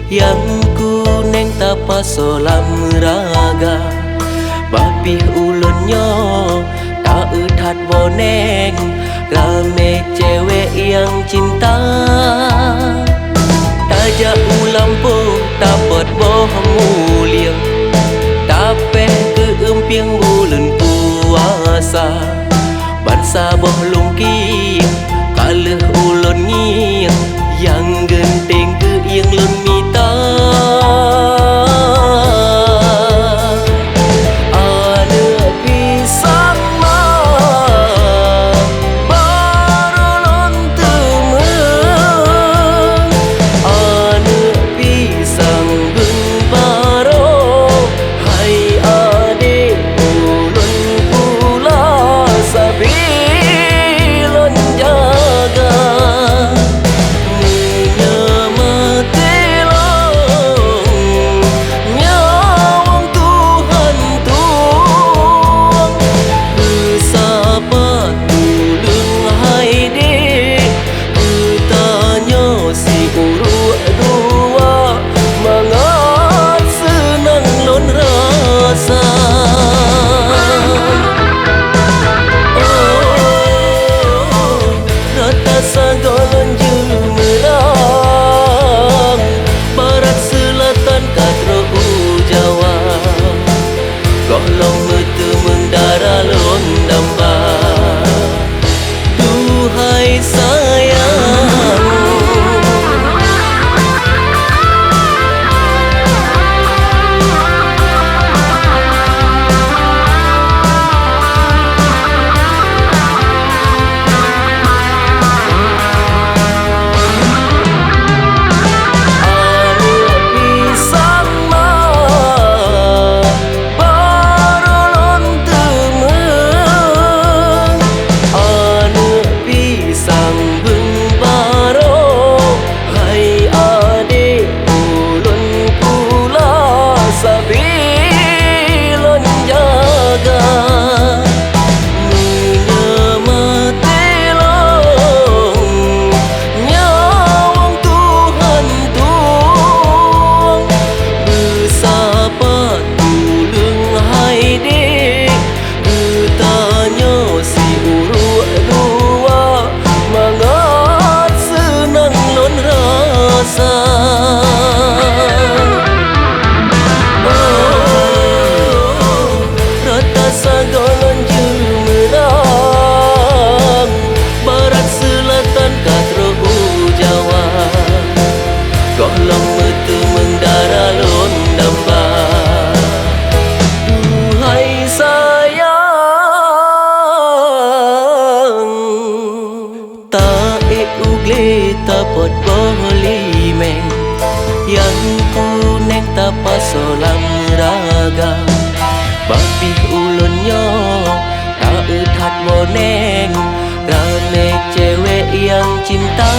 yang kuneng tapa solam raga bapih ulunnya tak uthat boneng rame cewek yang cinta tajak ulampu dapat bohong mulia tapeh keempiang bulan puasa bansa boh lungkip kaleh ulun ngiang yang genting ke yang lemita ada pisang baru lontemeng ada pisang bembaro hai adik ulun pula sabilon jaga golong metu mendara londamba duhai sayang golong metu mendara londamba duhai sayang tae ugle tapot boli meng yang kuneng tapa solam raga bapih ulunnya tak uthat boneng rame cewek yang cinta